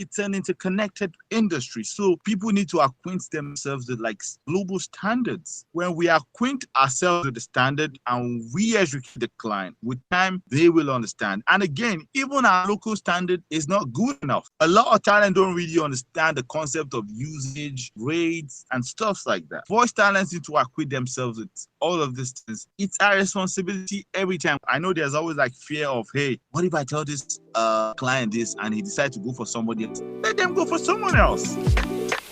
it's an interconnected industry. So people need to acquaint themselves with like global standards. When we acquaint ourselves with the standard and we educate the client, with time they will understand. And again, even our local standard is not good enough. A lot of talent don't really understand the concept of usage, rates, and stuff like that. Voice talents need to acquaint themselves with all of these things. It's our responsibility every time. I know there's always like fear of, hey, what if I tell this client this and he decides to go for somebody else? Let them go for someone else.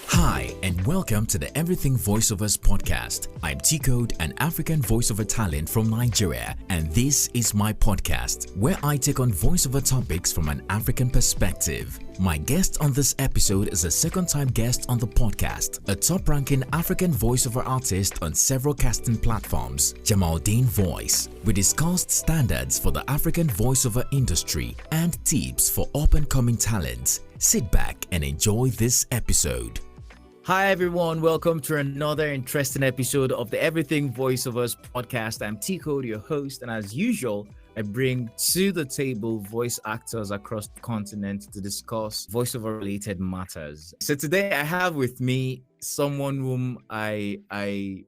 Hi, and welcome to the Everything Voiceovers podcast. I'm T-Code, an African voiceover talent from Nigeria, and this is my podcast where I take on voiceover topics from an African perspective. My guest on this episode is a second-time guest on the podcast, a top-ranking African voiceover artist on several casting platforms, JamaldeenVoice. We discussed standards for the African voiceover industry and tips for up-and-coming talents. Sit back and enjoy this episode. Hi everyone, welcome to another interesting episode of the Everything Voiceovers podcast. I'm T-Code, your host, and as usual, I bring to the table voice actors across the continent to discuss voiceover related matters. So today I have with me someone whom I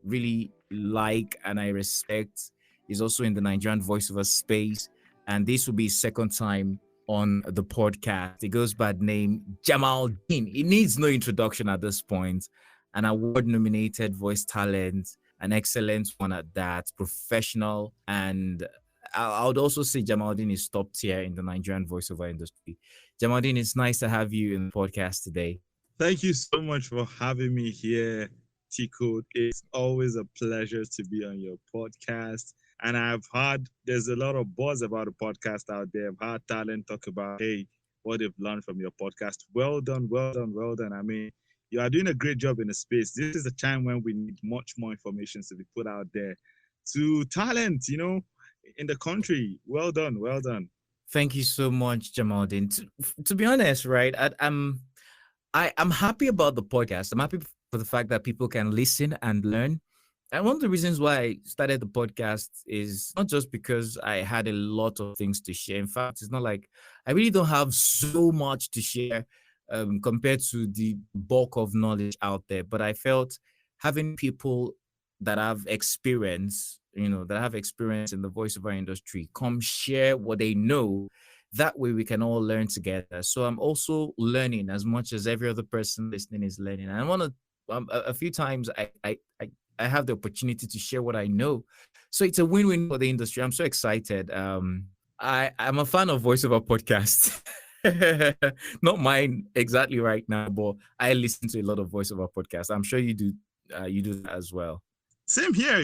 really like and I respect. He's also in the Nigerian voiceover space, and this will be his second time on the podcast. He goes by the name Jamaldeen. He needs no introduction at this point. An award-nominated voice talent, an excellent one at that, professional, and I would also say Jamaldeen is top tier in the Nigerian voiceover industry. Jamaldeen, it's nice to have you in the podcast today. Thank you so much for having me here, T-Code. It's always a pleasure to be on your podcast. And I've heard there's a lot of buzz about the podcast out there. I've heard talent talk about, hey, what they've learned from your podcast. Well done, well done, well done. I mean, you are doing a great job in the space. This is a time when we need much more information to be put out there to talent, in the country. Well done, well done. Thank you so much, Jamaldeen. To be honest, right, I'm happy about the podcast. I'm happy for the fact that people can listen and learn. And one of the reasons why I started the podcast is not just because I had a lot of things to share. In fact, it's not like I really don't have so much to share compared to the bulk of knowledge out there. But I felt having people that have experience, in the voiceover industry, come share what they know. That way we can all learn together. So I'm also learning as much as every other person listening is learning. And I want to, a few times I have the opportunity to share what I know. So it's a win-win for the industry. I'm so excited. I'm a fan of voiceover podcasts. Not mine exactly right now, but I listen to a lot of voiceover podcasts. I'm sure you do that as well. Same here,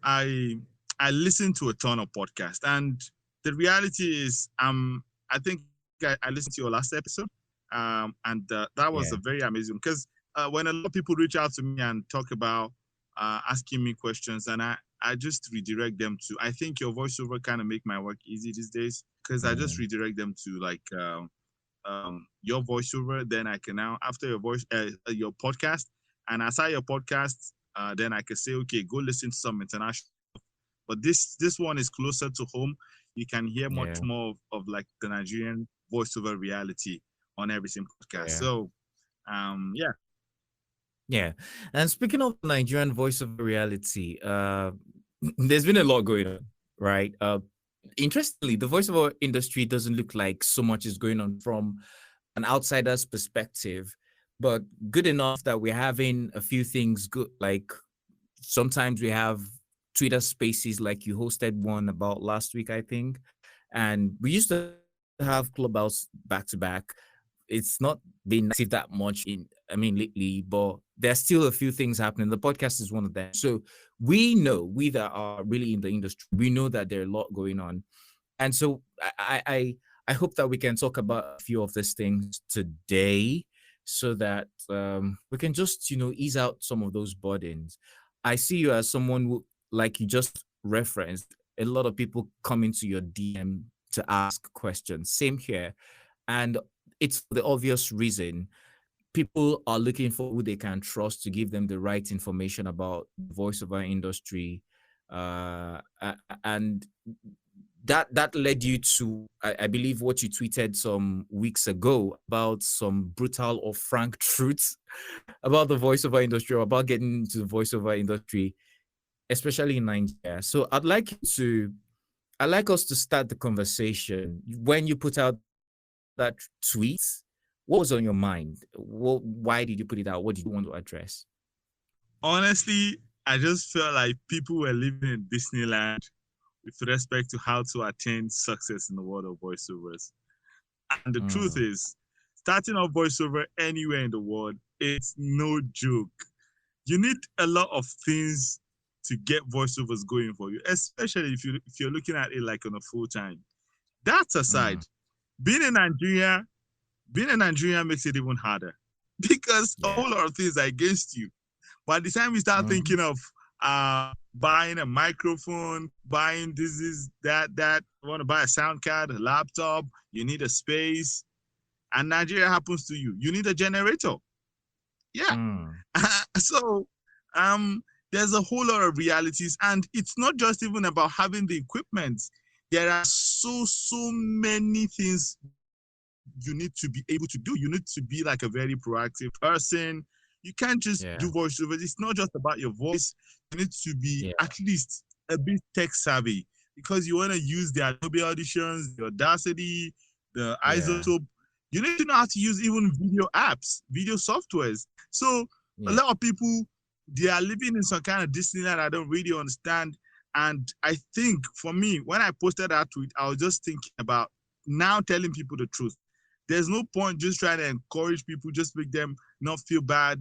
I listen to a ton of podcasts, and the reality is, I think I listened to your last episode, and that was a very amazing, because when a lot of people reach out to me and talk about asking me questions, and I just redirect them to, I think your voiceover kind of make my work easy these days, because I just redirect them to like your voiceover. Then I can now, after your podcast, and aside your podcast, then I can say, okay, go listen to some international. But this one is closer to home. You can hear much more of like the Nigerian voiceover reality on every single podcast. So, Yeah. And speaking of Nigerian voiceover reality, there's been a lot going on, right? Interestingly, the voiceover industry doesn't look like so much is going on from an outsider's perspective, but good enough that we're having a few things good. Like sometimes we have Twitter spaces, like you hosted one about last week, I think. And we used to have Clubhouse back to back. It's not been active that much lately, but there's still a few things happening. The podcast is one of them. So we that are really in the industry, we know that there's a lot going on. And so I hope that we can talk about a few of these things today so that we can just, ease out some of those burdens. I see you as someone who, like you just referenced, a lot of people come into your DM to ask questions. Same here. And it's the obvious reason. People are looking for who they can trust to give them the right information about the voiceover industry. And that led you to, I believe, what you tweeted some weeks ago about some brutal or frank truths about the voiceover industry, or about getting into the voiceover industry, especially in Nigeria. So I'd like us to start the conversation. When you put out that tweet, what was on your mind? Why did you put it out? What did you want to address? Honestly, I just felt like people were living in Disneyland with respect to how to attain success in the world of voiceovers. And the truth is, starting off voiceover anywhere in the world, it's no joke. You need a lot of things to get voiceovers going for you, especially if you're looking at it like on a full time. That aside, being in Nigeria makes it even harder because a whole lot of things are against you. By the time you start thinking of buying a microphone, buying that, you want to buy a sound card, a laptop, you need a space, and Nigeria happens to you. You need a generator. Yeah. So there's a whole lot of realities, and it's not just even about having the equipment. There are so many things you need to be able to do. You need to be like a very proactive person. You can't just do voiceovers. It's not just about your voice. You need to be at least a bit tech savvy, because you want to use the Adobe Auditions, the Audacity, the Isotope. You need to know how to use even video apps, video softwares. So a lot of people, they are living in some kind of Disneyland I don't really understand. And I think for me, when I posted that tweet, I was just thinking about now telling people the truth. There's no point just trying to encourage people, just make them not feel bad.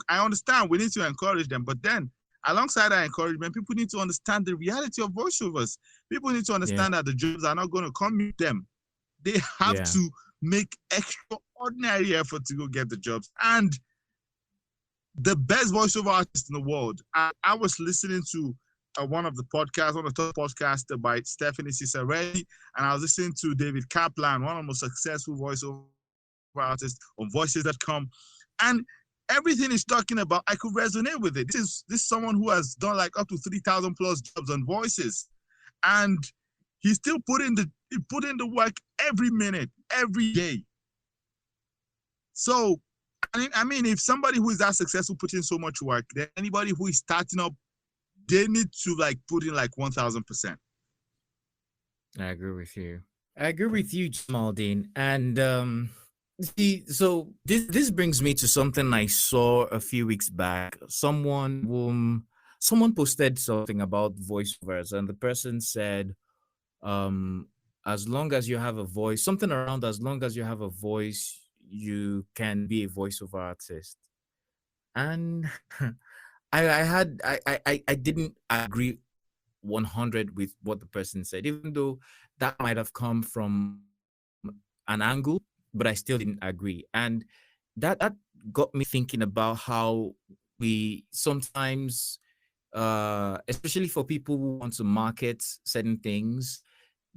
I understand we need to encourage them, but then alongside that encouragement, people need to understand the reality of voiceovers. People need to understand that the jobs are not going to come with them. They have to make extraordinary effort to go get the jobs. And the best voiceover artist in the world, I was listening to one of the top podcasts by Stephanie Cicerelli, and I was listening to David Kaplan, one of the most successful voiceover artists on voices.com. And everything he's talking about, I could resonate with it. This is someone who has done like up to 3,000 plus jobs on voices. And he's still put in the work every minute, every day. So, I mean, if somebody who is that successful put in so much work, then anybody who is starting up, they need to like put in like 1,000%. I agree with you. Jamaldeen. And so this brings me to something I saw a few weeks back. Someone posted something about voiceovers, and the person said, as long as you have a voice, something around as long as you have a voice, you can be a voiceover artist. And I didn't agree 100 with what the person said, even though that might have come from an angle, but I still didn't agree. And that got me thinking about how we sometimes, especially for people who want to market certain things,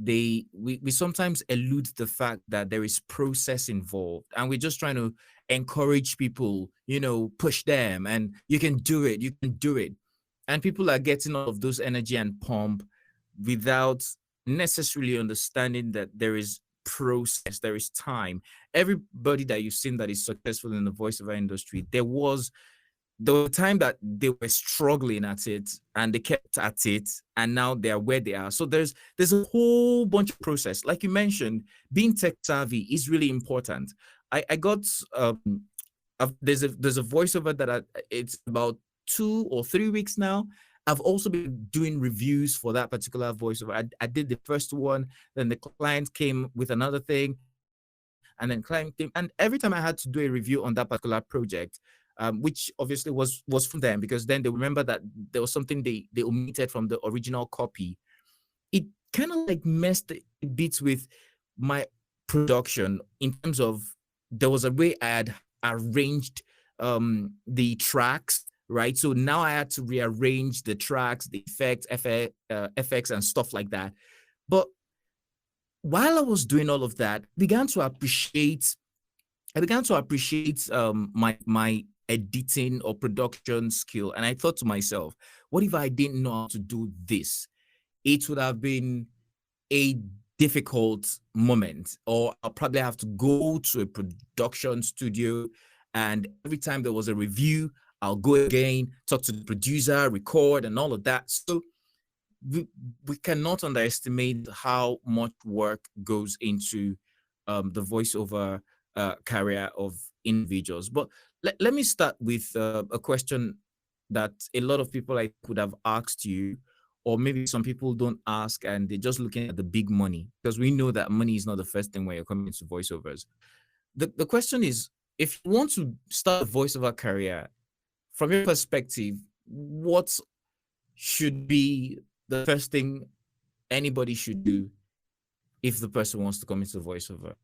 we sometimes elude the fact that there is process involved, and we're just trying to encourage people, push them, and you can do it. And people are getting all of those energy and pump without necessarily understanding that there is process, there is time. Everybody that you've seen that is successful in the voiceover industry, there was the time that they were struggling at it, and they kept at it, and now they're where they are. So there's a whole bunch of process. Like you mentioned, being tech savvy is really important. I got there's a voiceover that it's about 2 or 3 weeks now. I've also been doing reviews for that particular voiceover. I did the first one, then the client came with another thing, and then client came, and every time I had to do a review on that particular project, which obviously was from them, because then they remember that there was something they omitted from the original copy. It kind of like messed a bit with my production in terms of there was a way I had arranged the tracks, right? So now I had to rearrange the tracks, the effects and stuff like that. But while I was doing all of that, I began to appreciate my editing or production skill. And I thought to myself, what if I didn't know how to do this? It would have been a difficult moment, or I'll probably have to go to a production studio, and every time there was a review, I'll go again, talk to the producer, record, and all of that. So we cannot underestimate how much work goes into the voiceover career of individuals. But let me start with a question that a lot of people I could have asked you, or maybe some people don't ask and they're just looking at the big money, because we know that money is not the first thing when you're coming to voiceovers. The question is, if you want to start a voiceover career, from your perspective, what should be the first thing anybody should do if the person wants to come into voiceover?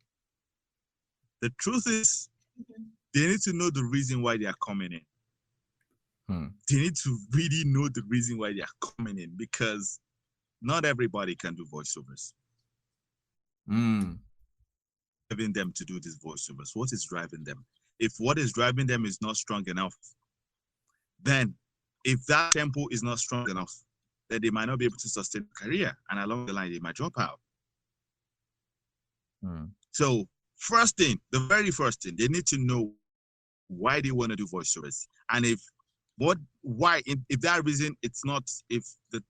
The truth is, they need to know the reason why they are coming in. They need to really know the reason why they are coming in, because not everybody can do voiceovers. Driving them to do these voiceovers. What is driving them? If what is driving them is not strong enough, then if that tempo is not strong enough, then they might not be able to sustain a career, and along the line they might drop out. So first thing, the very first thing, they need to know why they want to do voiceovers, and if that reason, it's not, if the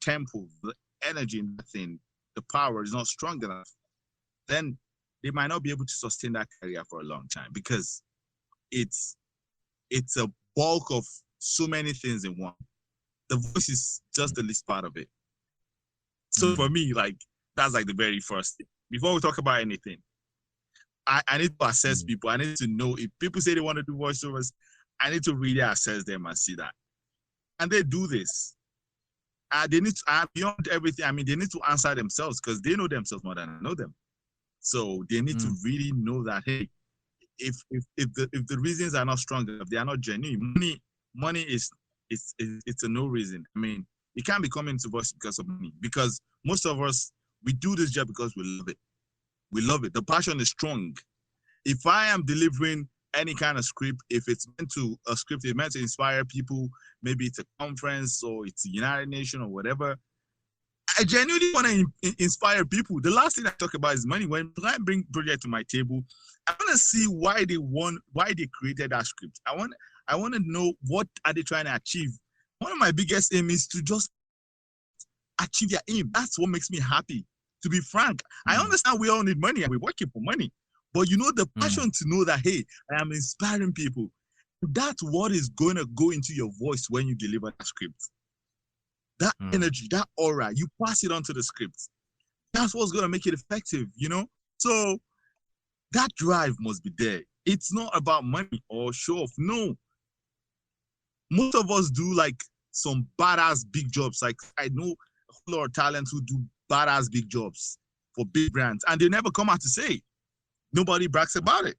tempo, the energy in that thing, the power is not strong enough, then they might not be able to sustain that career for a long time, because it's a bulk of so many things in one. The voice is just the least part of it. So for me, like, that's like the very first thing. Before we talk about anything, I need to assess people. I need to know if people say they want to do voiceovers, I need to really assess them and see that. And they do this. They need to, beyond everything, I mean, they need to answer themselves, because they know themselves more than I know them. So they need to really know that, hey, if the reasons are not strong enough, they are not genuine. Money is it's a no reason. I mean, you can't be coming to voice because of money, because most of us, we do this job because we love it. We love it. The passion is strong. If I am delivering any kind of script, if it's meant to inspire people, maybe it's a conference or it's a United Nations or whatever, I genuinely want to inspire people. The last thing I talk about is money. When I bring project to my table, I want to see why they created that script. I want to know what are they trying to achieve. One of my biggest aims is to just achieve their aim. That's what makes me happy. To be frank, I understand we all need money and we're working for money, but you know, the passion to know that, hey, I am inspiring people. That's what is going to go into your voice when you deliver that script. That energy, that aura, you pass it on to the script. That's what's going to make it effective, you know? So that drive must be there. It's not about money or show off. No. Most of us do like some badass big jobs. Like, I know a whole lot of talents who do badass big jobs for big brands, and they never come out to say. Nobody brags about it.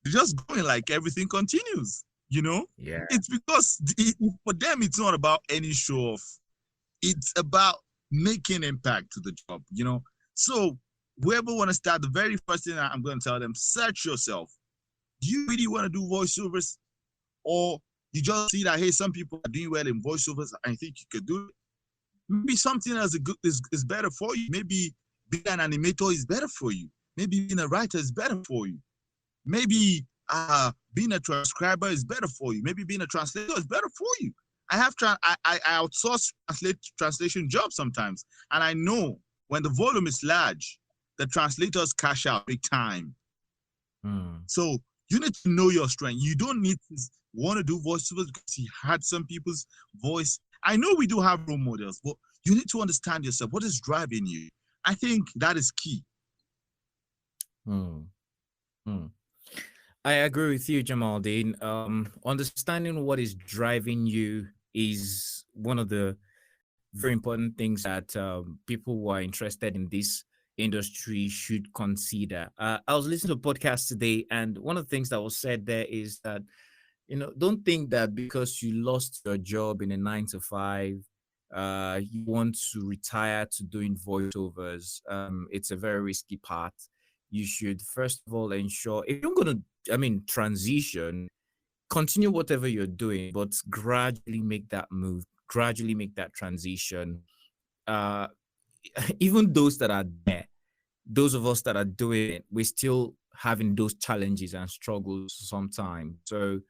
They're just going like everything continues, you know? Yeah. It's because for them, it's not about any show off. It's about making impact to the job, you know? So whoever want to start, the very first thing I'm going to tell them, search yourself. Do you really want to do voiceovers? Or you just see that, hey, some people are doing well in voiceovers and I think you could do it. Maybe something else is better for you. Maybe being an animator is better for you. Maybe being a writer is better for you. Maybe being a transcriber is better for you. Maybe being a translator is better for you. I outsource translation jobs sometimes, and I know when the volume is large, the translators cash out big time. So you need to know your strength. You don't need to want to do voiceovers because you had some people's voice. I know we do have role models, but you need to understand yourself. What is driving you? I think that is key. I agree with you, Jamaldeen. Understanding what is driving you is one of the very important things that people who are interested in this industry should consider. I was listening to a podcast today, and one of the things that was said there is that, you know, don't think that because you lost your job in a 9-to-5, you want to retire to doing voiceovers. It's a very risky path. You should first of all ensure, if you're going to, transition, continue whatever you're doing, but gradually make that move, gradually make that transition. even those that are there, those of us that are doing it, we're still having those challenges and struggles sometimes. So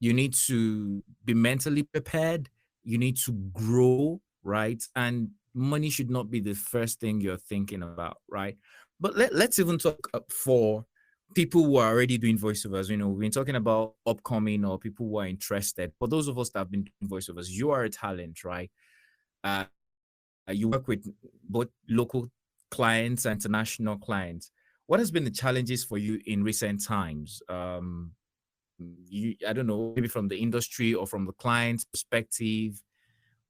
you need to be mentally prepared. You need to grow, right? And money should not be the first thing you're thinking about, right? But let's even talk for people who are already doing voiceovers. You know, we've been talking about upcoming or people who are interested. For those of us that have been doing voiceovers, you are a talent, right? You work with both local clients and international clients. What has been the challenges for you in recent times? I don't know, maybe from the industry or from the client's perspective.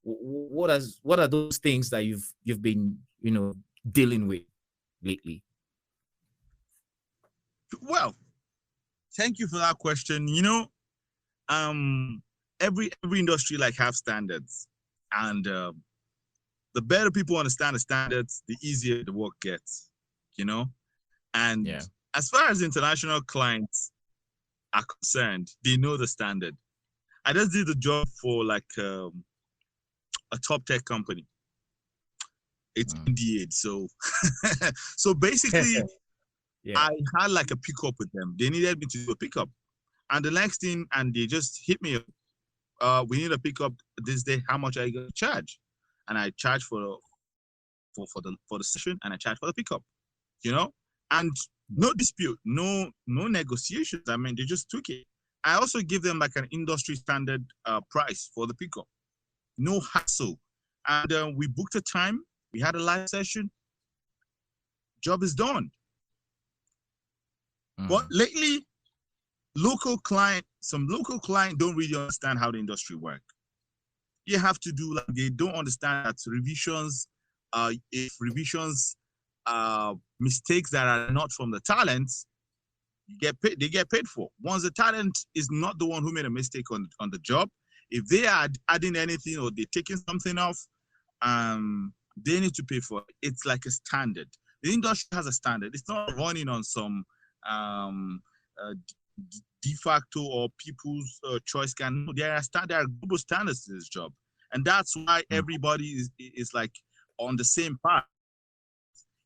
What are those things that you've been, you know, dealing with lately? Well, thank you for that question. You know, every industry like have standards, and the better people understand the standards, the easier the work gets. You know, and Yeah. as far as international clients are concerned, they know the standard. I just did the job for like a top tech company. It's NDA, so so basically, Yeah. I had like a pickup with them. They needed me to do a pickup, and the next thing, and they just hit me. We need a pickup this day. How much are you gonna charge? And I charge for the session, and I charge for the pickup. You know, and no dispute, no negotiations. I mean, they just took it. I also give them like an industry standard price for the pickup. No hassle. And we booked a time. We had a live session. Job is done. But lately, some local client don't really understand how the industry works. You have to do like they don't understand that revisions, if revisions mistakes that are not from the talents, they get paid for. Once the talent is not the one who made a mistake on the job, if they are adding anything or they're taking something off, they need to pay for it. It's like a standard. The industry has a standard. It's not running on some de facto or people's choice. There are global standards to this job, and that's why everybody is like on the same path.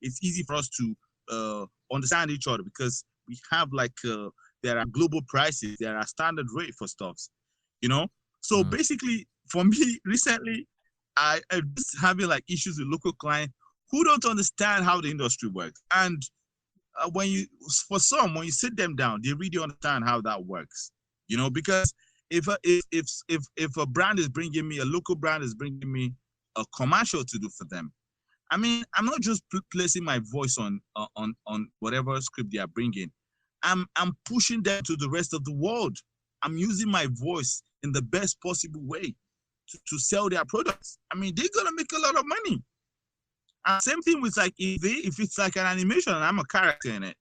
It's easy for us to understand each other because we have like there are global prices, there are standard rate for stuffs, you know. So basically, for me recently, I'm just having like issues with local clients who don't understand how the industry works. And when you sit them down, they really understand how that works, you know. Because if a brand is bringing me, a local brand is bringing me a commercial to do for them, I mean, I'm not just placing my voice on whatever script they are bringing. I'm pushing them to the rest of the world. I'm using my voice in the best possible way to sell their products. I mean, they're gonna make a lot of money. And same thing with like if it's like an animation and I'm a character in it,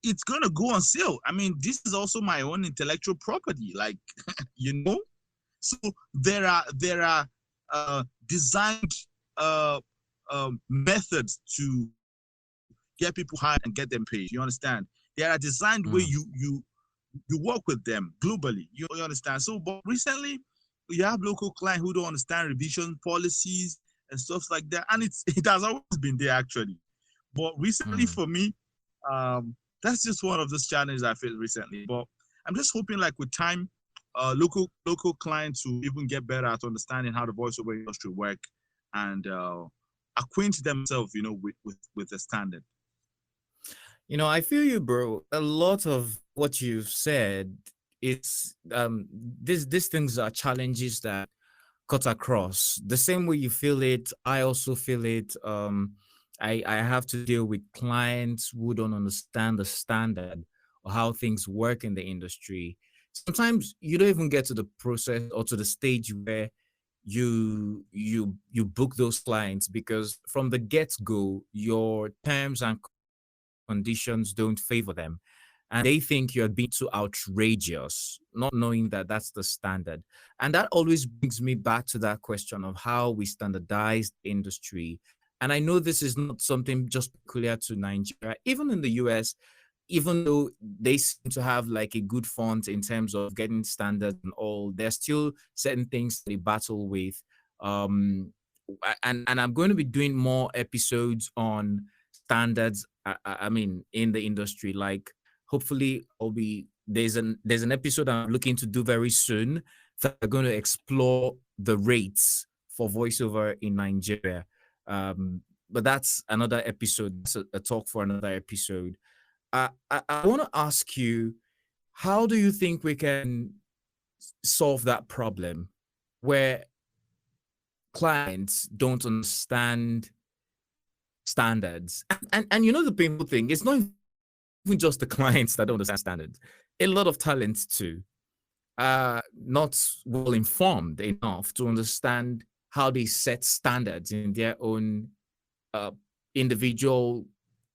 it's gonna go on sale. I mean, this is also my own intellectual property, like you know. So there are designed methods to get people hired and get them paid. You understand? There are designed way you work with them globally. You understand? So, but recently, you have local clients who don't understand revision policies and stuff like that, and it has always been there actually. But recently, for me, that's just one of those challenges I faced recently. But I'm just hoping, like with time, local clients will even get better at understanding how the voiceover industry work and acquaint themselves, you know, with the standard. You know, I feel you, bro. A lot of what you've said, it's these things are challenges that cut across. The same way you feel it, I also feel it. I have to deal with clients who don't understand the standard or how things work in the industry. Sometimes you don't even get to the process or to the stage where you book those clients because from the get-go, your terms and conditions don't favor them. And they think you're being too outrageous, not knowing that that's the standard. And that always brings me back to that question of how we standardize the industry. And I know this is not something just peculiar to Nigeria. Even in the US, even though they seem to have like a good font in terms of getting standards and all, there's still certain things they battle with. and I'm going to be doing more episodes on standards. I mean, in the industry, like hopefully there's an episode I'm looking to do very soon that are going to explore the rates for voiceover in Nigeria. But that's another episode. That's a talk for another episode. I want to ask you, how do you think we can solve that problem where clients don't understand standards? And you know, the painful thing, it's not even just the clients that don't understand standards. A lot of talents too are not well informed enough to understand how they set standards in their own individual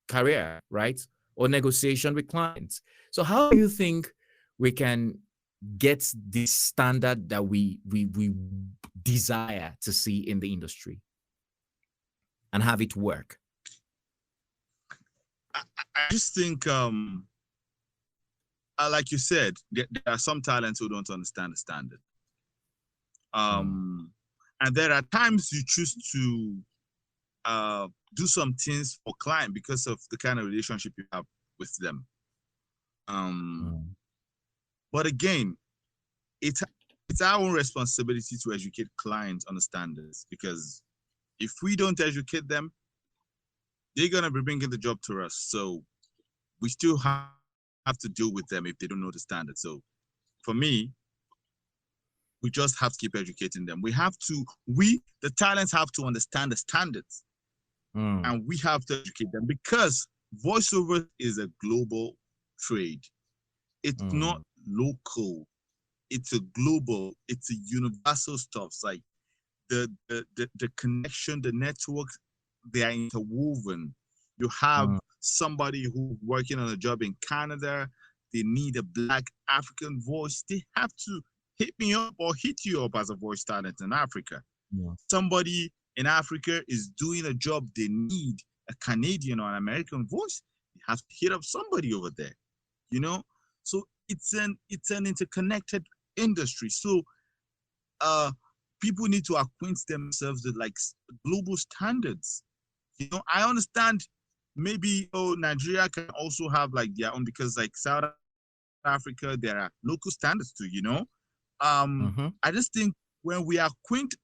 career, right? Or negotiation with clients. So how do you think we can get this standard that we desire to see in the industry and have it work? I just think, like you said, there are some talents who don't understand the standard. And there are times you choose to do some things for client because of the kind of relationship you have with them. But again, it's our own responsibility to educate clients on the standards, because if we don't educate them, they're going to be bringing the job to us. So we still have to deal with them if they don't know the standards. So for me, we just have to keep educating them. The talents have to understand the standards. And we have to educate them, because voiceover is a global trade. It's not local. It's a global, it's a universal stuff. It's like the connection, the network, they are interwoven. You have somebody who's working on a job in Canada, they need a Black African voice. They have to hit me up or hit you up as a voice talent in Africa. Somebody in Africa is doing a job, they need a Canadian or an American voice, you have to hit up somebody over there, you know? So it's an interconnected industry. So people need to acquaint themselves with like global standards. You know, I understand maybe Nigeria can also have like their own, because like South Africa, there are local standards too, you know? I just think when we acquaint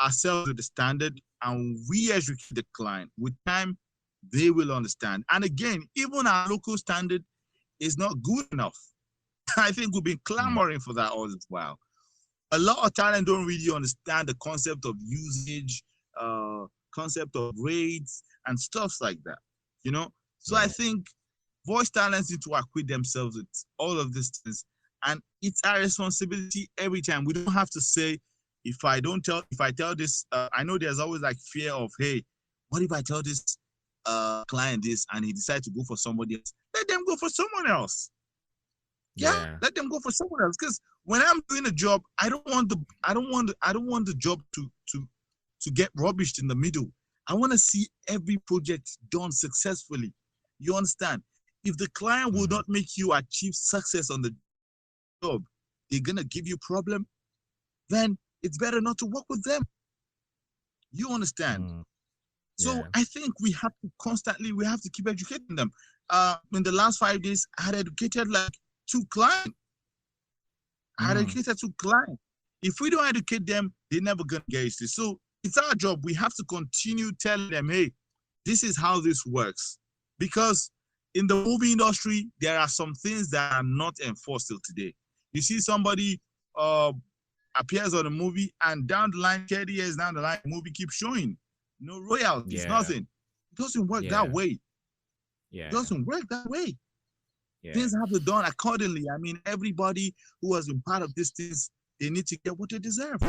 ourselves with the standard and we educate the client, with time, they will understand. And again, even our local standard is not good enough. I think we've been clamoring for that all this while. A lot of talent don't really understand the concept of usage, concept of rates and stuff like that, you know? So I think voice talents need to acquaint themselves with all of these things. And it's our responsibility every time. We don't have to say, if I tell this, I know there's always like fear of, hey, what if I tell this client this and he decides to go for somebody else? Let them go for someone else. Yeah, let them go for someone else. Because when I'm doing a job, I don't want the job to get rubbished in the middle. I want to see every project done successfully. You understand? If the client will not make you achieve success on the job, they're gonna give you problem, then it's better not to work with them. You understand? So I think we have to keep educating them. In the last 5 days, I had educated like 2 clients. If we don't educate them, they're never gonna get it. So it's our job. We have to continue telling them, hey, this is how this works. Because in the movie industry, there are some things that are not enforced till today. You see somebody appears on a movie, and down the line, 30 years down the line, the movie keeps showing. No royalties, nothing. It doesn't work that way. It doesn't work that way. Things have to be done accordingly. I mean, everybody who has been part of these things, they need to get what they deserve.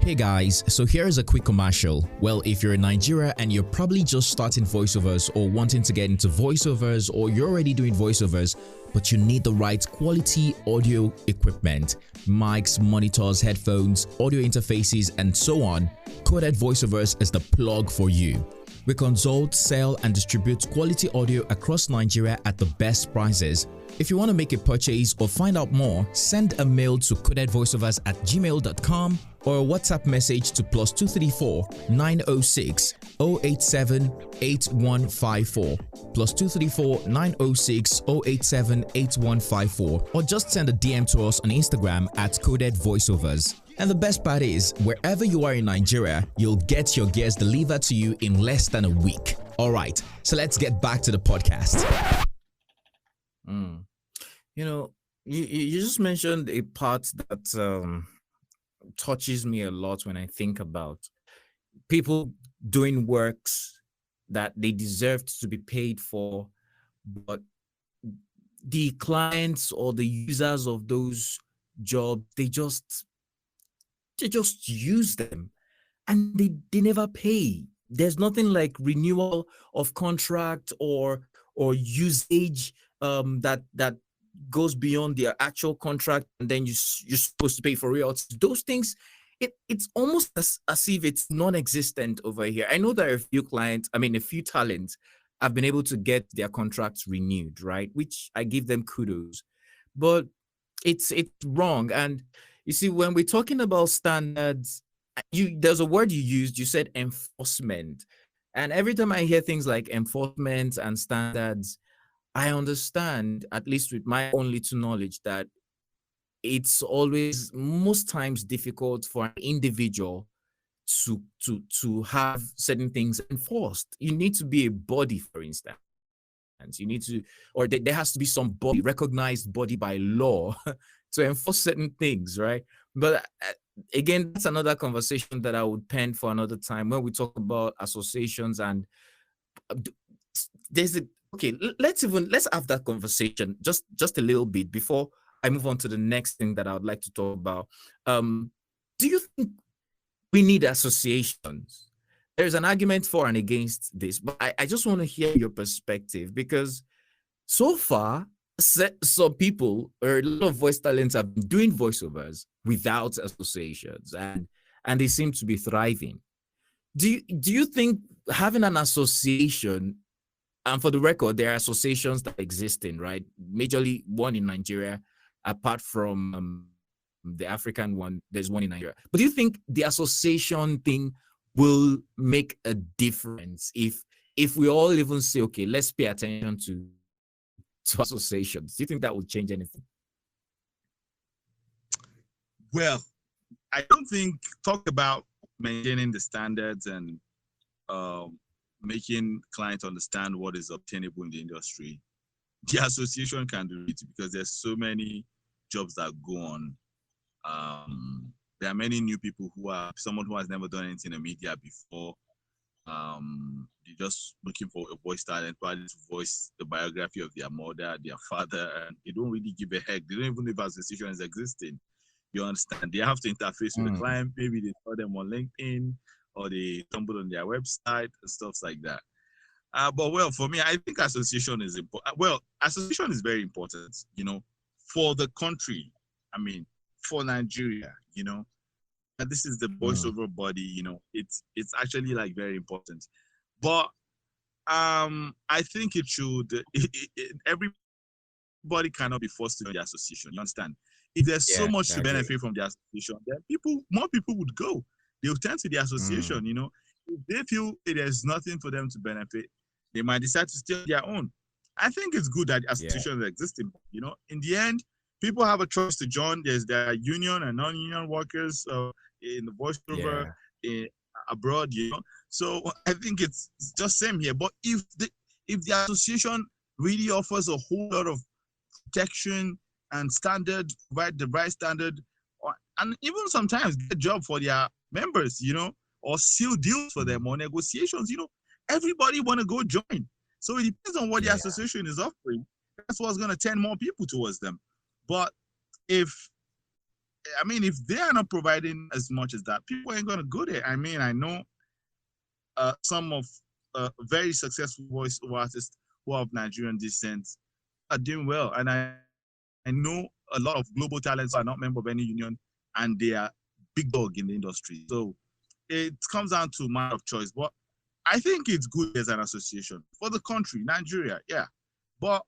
Hey guys, so here's a quick commercial. Well, if you're in Nigeria and you're probably just starting voiceovers or wanting to get into voiceovers, or you're already doing voiceovers, but you need the right quality audio equipment, mics, monitors, headphones, audio interfaces, and so on, Coded Voiceovers is the plug for you. We consult, sell, and distribute quality audio across Nigeria at the best prices. If you want to make a purchase or find out more, send a mail to codedvoiceovers@gmail.com or a WhatsApp message to +234 906 087 8154 +234 906 087 8154, or just send a DM to us on Instagram at codedvoiceovers. And the best part is, wherever you are in Nigeria, you'll get your gears delivered to you in less than a week. All right, so let's get back to the podcast. You know, you just mentioned a part that touches me a lot when I think about people doing works that they deserved to be paid for, but the clients or the users of those jobs, they just use them and they never pay. There's nothing like renewal of contract or usage that goes beyond their actual contract, and then you're supposed to pay for royalties. Those things, it's almost as if it's non-existent over here. I know there are a few talents have been able to get their contracts renewed, right? Which I give them kudos, but it's wrong. And you see, when we're talking about standards, there's a word you used. You said enforcement, and every time I hear things like enforcement and standards, I understand, at least with my own little knowledge, that it's always most times difficult for an individual to have certain things enforced. You need to be a body, for instance. You need to, or there has to be some body, recognized body by law to enforce certain things, right? But again, that's another conversation that I would pen for another time when we talk about associations. And let's have that conversation just a little bit before I move on to the next thing that I would like to talk about. Do you think we need associations? There's an argument for and against this, but I just want to hear your perspective, because so far, some people or a lot of voice talents have been doing voiceovers without associations, and they seem to be thriving. Do you think having an association, and for the record, there are associations that exist right? Majorly one in Nigeria, apart from the African one, there's one in Nigeria. But do you think the association thing will make a difference if we all even say, okay, let's pay attention to associations? Do you think that will change anything? Well, I don't think talk about maintaining the standards and making clients understand what is obtainable in the industry. The association can do it because there's so many jobs that go on. There are many new people someone who has never done anything in media before. They're just looking for a voice talent, probably to voice the biography of their mother, their father, and they don't really give a heck. They don't even know if association is existing. You understand? They have to interface with the client. Maybe they saw them on LinkedIn or they stumbled on their website and stuff like that. But well, for me, I think association is important. Well, association is very important, for the country. I mean, for Nigeria, and this is the voiceover body, it's actually like very important. But I think it should, everybody cannot be forced to join the association. You understand? If there's so much to benefit from the association, then more people would go. They'll turn to the association, If they feel there's nothing for them to benefit, they might decide to stay on their own. I think it's good that associations exist. In the end, people have a choice to join. There's the union and non-union workers in the voiceover abroad, So I think it's just same here. But if the association really offers a whole lot of protection and standard, provide the right standard, and even sometimes get a job for their members, or seal deals for them or negotiations, everybody want to go join. So it depends on what the association is offering. That's what's going to turn more people towards them. But if they are not providing as much as that, people ain't going to go there. I know some of very successful voiceover artists who are of Nigerian descent are doing well. And I know a lot of global talents are not members of any union, and they are big dog in the industry. So it comes down to matter of choice. But I think it's good as an association for the country, Nigeria, yeah. But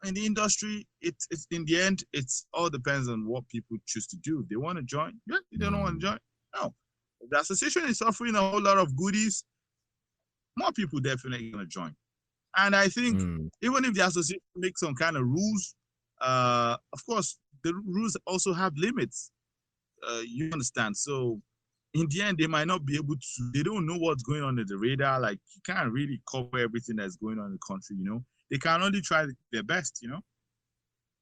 in the industry, it's in the end, it's all depends on what people choose to do. If they want to join, yeah. If they don't want to join, no. If the association is offering a whole lot of goodies, more people definitely gonna join. And I think even if the association makes some kind of rules, of course, the rules also have limits. You understand? So in the end, they might not be able to, they don't know what's going on in the radar. Like, you can't really cover everything that's going on in the country, you know? They can only try their best, you know?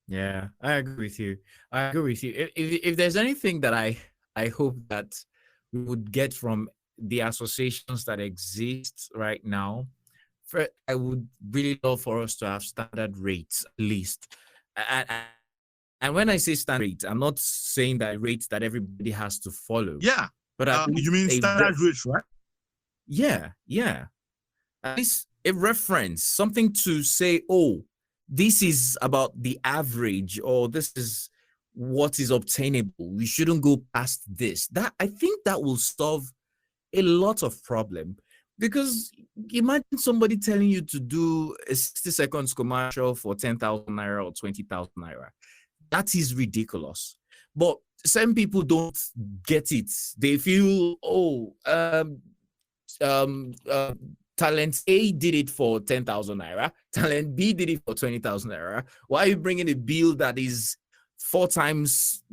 Yeah, I agree with you. I agree with you. If there's anything that I hope that we would get from the associations that exist right now, I would really love for us to have standard rates at least. And, and when I say standard rates, I'm not saying that rates that everybody has to follow. Yeah. But at least you mean standard rates, right? Yeah. At least a reference, something to say, oh, this is about the average, or this is what is obtainable. We shouldn't go past this. That, I think that will solve a lot of problem, because imagine somebody telling you to do a 60 seconds commercial for 10,000 naira or 20,000 naira. That is ridiculous. But some people don't get it. They feel, talent A did it for 10,000 naira. Talent B did it for 20,000 naira. Why are you bringing a bill that is 4 times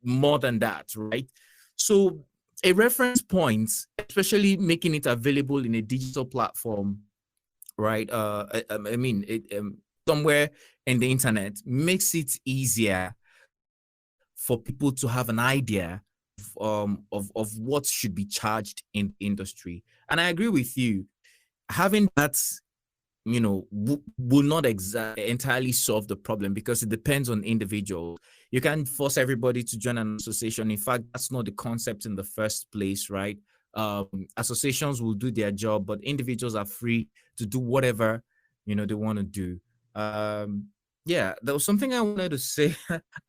more than that, right? So a reference point, especially making it available in a digital platform, right? Somewhere in the internet, makes it easier for people to have an idea of what should be charged in the industry. And I agree with you. Having that, will not entirely solve the problem, because it depends on individuals. You can't force everybody to join an association. In fact, that's not the concept in the first place, right? Associations will do their job, but individuals are free to do whatever, they want to do. Yeah, there was something I wanted to say.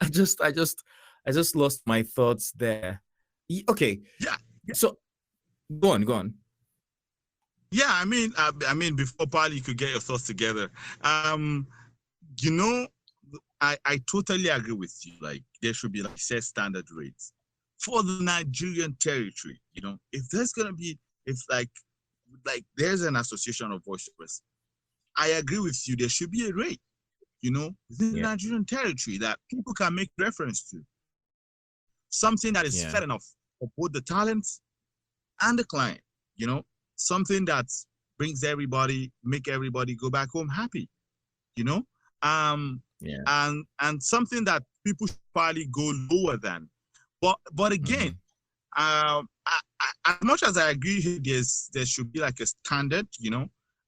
I just lost my thoughts there. Okay. Yeah. So go on. Yeah, I mean, before Pali, you could get your thoughts together. I totally agree with you. Like, there should be like set standard rates for the Nigerian territory. If there's gonna be, if like there's an association of voiceovers, I agree with you. There should be a rate, within the Nigerian territory that people can make reference to. Something that is fair enough for both the talents and the client. Something that brings make everybody go back home happy, and something that people should probably go lower than. But again, as much as I agree, there should be like a standard,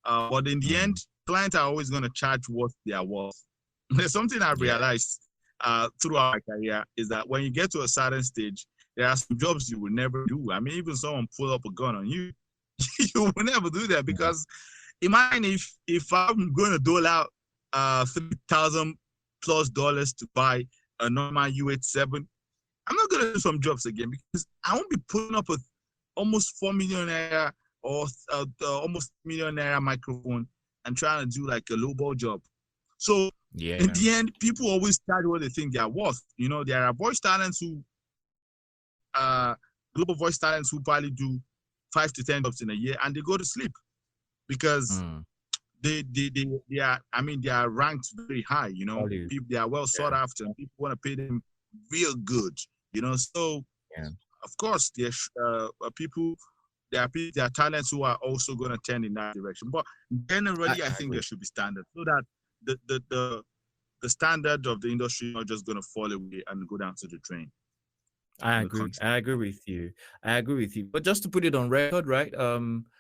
but in the end, clients are always going to charge what they are worth. There's something I've realized throughout my career is that when you get to a certain stage, there are some jobs you will never do. I mean, even someone pull up a gun on you, you will never do that, because imagine if I'm going to dole out $3,000+ to buy a normal U87, I'm not going to do some jobs again, because I won't be putting up a almost 4 million naira or almost million naira microphone and trying to do like a lowball job. So in the end, people always charge what they think they are worth. There are voice talents global voice talents who probably do 5 to 10 jobs in a year, and they go to sleep because they are ranked very high. People, they are well sought after, and people want to pay them real good. So of course there's people. There are talents who are also going to tend in that direction. But generally, I think there should be standards, so that the standard of the industry is not just going to fall away and go down to the drain. I agree with you. But just to put it on record, right?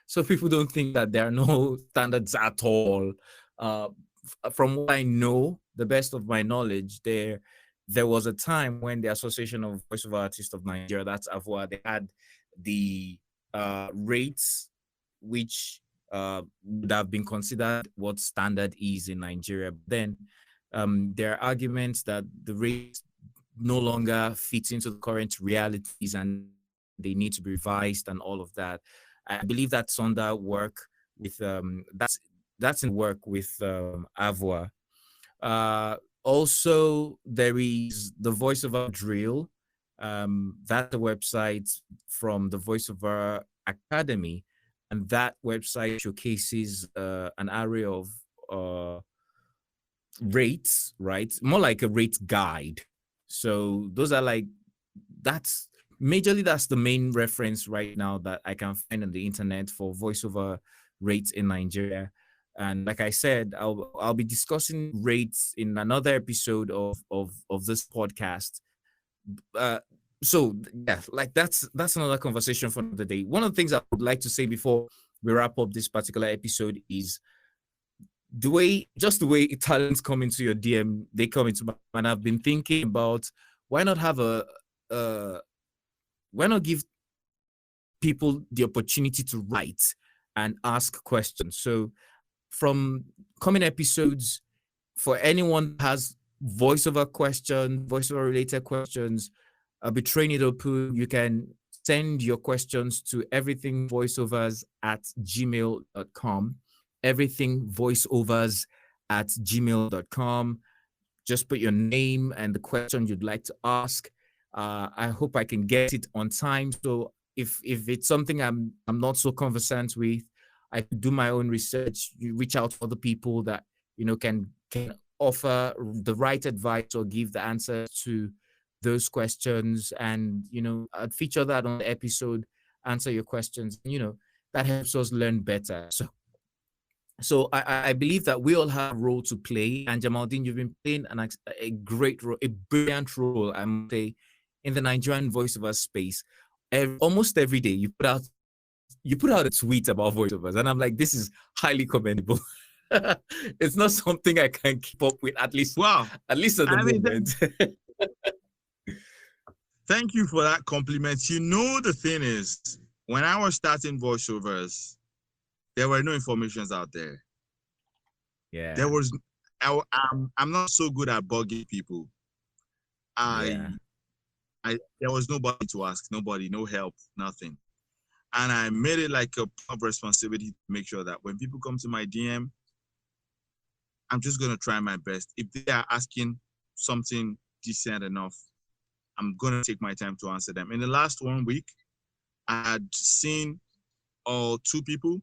So people don't think that there are no standards at all. From what I know, the best of my knowledge, there was a time when the Association of Voiceover Artists of Nigeria, that's AVOA, they had the rates which would have been considered what standard is in Nigeria. But then there are arguments that the rates no longer fit into the current realities and they need to be revised and all of that. I believe that's under work with that's in work with Avua. Also, there is the Voiceover Drill. That's a website from the Voiceover Academy, and that website showcases an array of rates, right? More like a rate guide. So those are like, that's majorly, that's the main reference right now that I can find on the internet for voiceover rates in Nigeria. And like I said, I'll be discussing rates in another episode of this podcast. Uh, so yeah, like that's another conversation for another day. One of the things I would like to say before we wrap up this particular episode is the way talents come into your DM, they come into my, and I've been thinking about why not have why not give people the opportunity to write and ask questions. So from coming episodes, for anyone that has voiceover questions, voiceover related questions, I'll be throwing it open. You can send your questions to everythingvoiceovers@gmail.com. Everythingvoiceovers@gmail.com. Just put your name and the question you'd like to ask. I hope I can get it on time. So if it's something I'm not so conversant with, I could do my own research. You reach out to other people that can offer the right advice or give the answer to those questions, and I'd feature that on the episode, answer your questions. That helps us learn better. So I believe that we all have a role to play, and Jamaldeen, you've been playing a great role, a brilliant role, I must say, in the Nigerian voiceover space. Almost every day you put out a tweet about voiceovers, and I'm like, this is highly commendable. It's not something I can keep up with, at least at the moment. Thank you for that compliment. The thing is, when I was starting voiceovers, there were no informations out there. Yeah. There was. I'm not so good at bugging people. There was nobody to ask, nobody, no help, nothing. And I made it like a responsibility to make sure that when people come to my DM, I'm just gonna try my best. If they are asking something decent enough, I'm gonna take my time to answer them. In the last 1 week, I had seen two people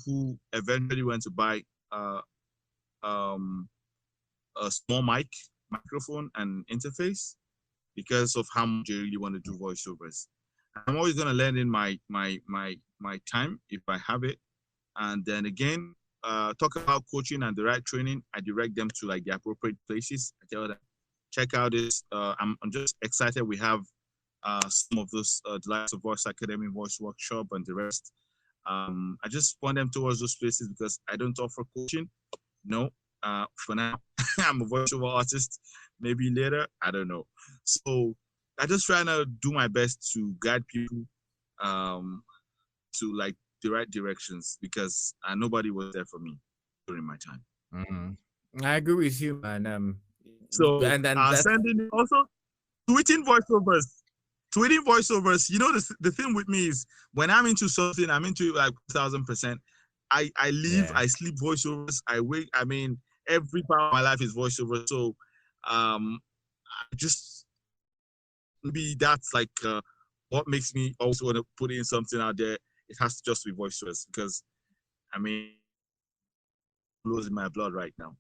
who eventually went to buy a small microphone and interface because of how much they really want to do voiceovers. I'm always gonna learn in my time if I have it, and then again, talk about coaching and the right training. I direct them to like the appropriate places. I tell them, check out this. I'm just excited. We have some of those the likes of Voice Academy, Voice Workshop, and the rest. I just point them towards those places because I don't offer coaching. No, for now, I'm a voiceover artist. Maybe later, I don't know. So I just try to do my best to guide people to like the right directions because nobody was there for me during my time. I agree with you, man. So and sending also tweeting voiceovers. The thing with me is when I'm into something, I'm into like 1,000%. I live, I sleep voiceovers. I wake. I mean, every part of my life is voiceover. So, I just maybe that's like what makes me also want to put in something out there. It has to just be voiceovers because, I mean, losing my blood right now.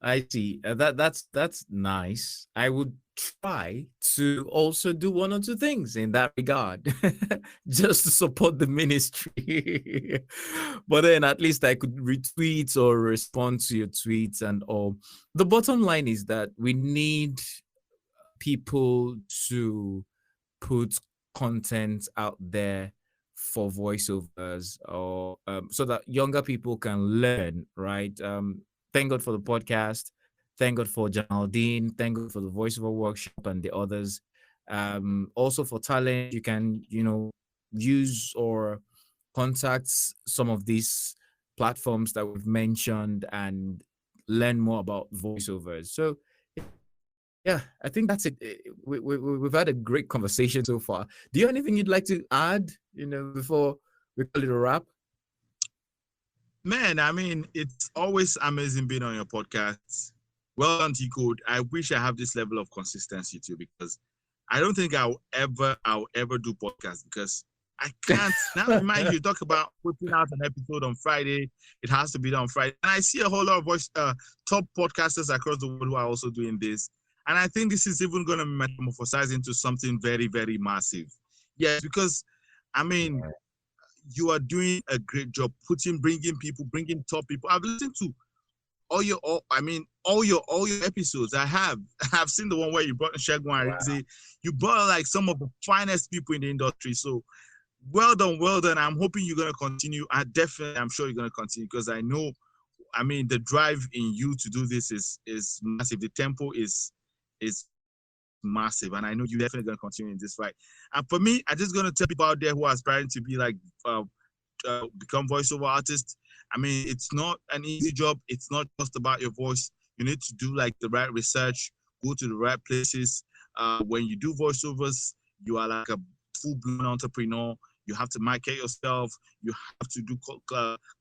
I see. That's nice. I would try to also do one or two things in that regard, just to support the ministry. But then at least I could retweet or respond to your tweets and all. The bottom line is that we need people to put content out there for voiceovers, or so that younger people can learn, right? Thank God for the podcast. Thank God for Jamaldeen. Thank God for the voiceover workshop and the others. Also for talent, you can, use or contact some of these platforms that we've mentioned and learn more about voiceovers. So Yeah, I think that's it. We've had a great conversation so far. Do you have anything you'd like to add, before we call it a wrap? Man, I mean, it's always amazing being on your podcast. Well done, T Code. I wish I have this level of consistency too, because I don't think I'll ever do podcast because I can't. Now, mind you, talk about putting out an episode on Friday. It has to be done on Friday. And I see a whole lot of top podcasters across the world who are also doing this. And I think this is even going to metamorphosize into something very, very massive. Yes, because, I mean, you are doing a great job bringing top people. I've listened to all your episodes. I've seen the one where you brought Shegun and Rizzi. You brought like some of the finest people in the industry. So well done. I'm hoping you're gonna continue. I'm sure you're gonna continue because I know, I mean, the drive in you to do this is massive. The tempo is massive, and I know you're definitely gonna continue in this fight. And for me, I'm just gonna tell people out there who are aspiring to be like become voiceover artists. I mean, it's not an easy job. It's not just about your voice. You need to do like the right research, go to the right places. When you do voiceovers, you are like a full-blown entrepreneur. You have to market yourself. You have to do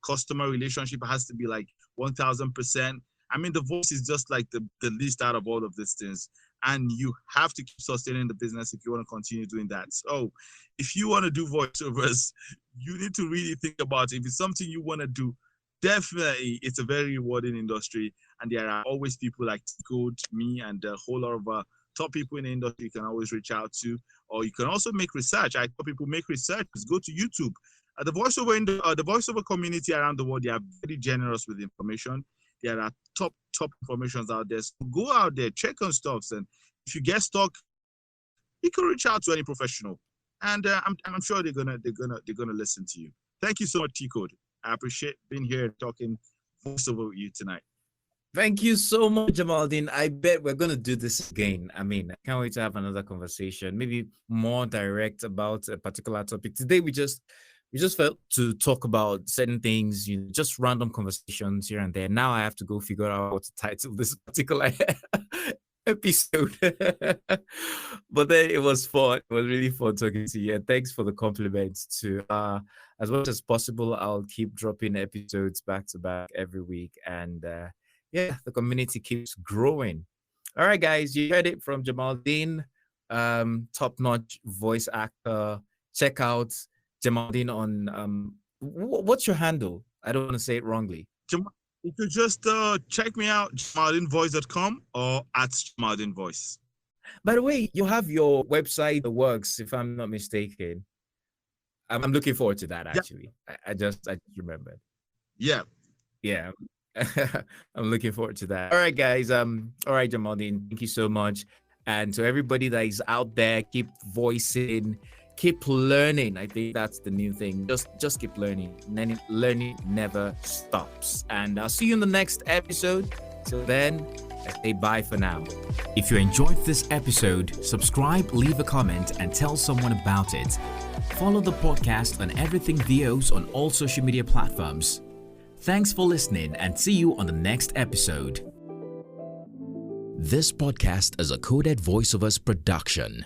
customer relationship. It has to be like 1000%. I mean, the voice is just like the least out of all of these things. And you have to keep sustaining the business if you want to continue doing that. So if you want to do voiceovers, you need to really think about it. If it's something you want to do, definitely it's a very rewarding industry. And there are always people like Code, me, and a whole lot of top people in the industry you can always reach out to. Or you can also make research. I tell people make research. Go to YouTube. The voiceover community around the world, they are very generous with information. There are top informations out there. So go out there, check on stuff, and if you get stuck, you can reach out to any professional, and I'm sure they're gonna listen to you. Thank you so much, T Code. I appreciate being here and talking voiceover with you tonight. Thank you so much, Jamaldeen. I bet we're gonna do this again. I mean, I can't wait to have another conversation, maybe more direct about a particular topic. Today we just felt to talk about certain things, just random conversations here and there. Now I have to go figure out what to title this particular episode. But then it was fun. It was really fun talking to you. And thanks for the compliments too. As much as possible, I'll keep dropping episodes back to back every week. And yeah, the community keeps growing. All right, guys, you heard it from Jamaldeen, top-notch voice actor. Check out Jamaldeen on what's your handle? I don't want to say it wrongly. You could just check me out, JamaldeenVoice.com or at JamaldeenVoice. By the way, you have your website that works, if I'm not mistaken. I'm looking forward to that actually. Yeah. I just remembered. Yeah. Yeah. I'm looking forward to that. All right, guys. All right, Jamaldeen, thank you so much. And to everybody that is out there, keep voicing. Keep learning. I think that's the new thing. Just keep learning. Learning never stops. And I'll see you in the next episode. Till then, I say bye for now. If you enjoyed this episode, subscribe, leave a comment, and tell someone about it. Follow the podcast on Everything VOs on all social media platforms. Thanks for listening and see you on the next episode. This podcast is a Coded Voiceovers production.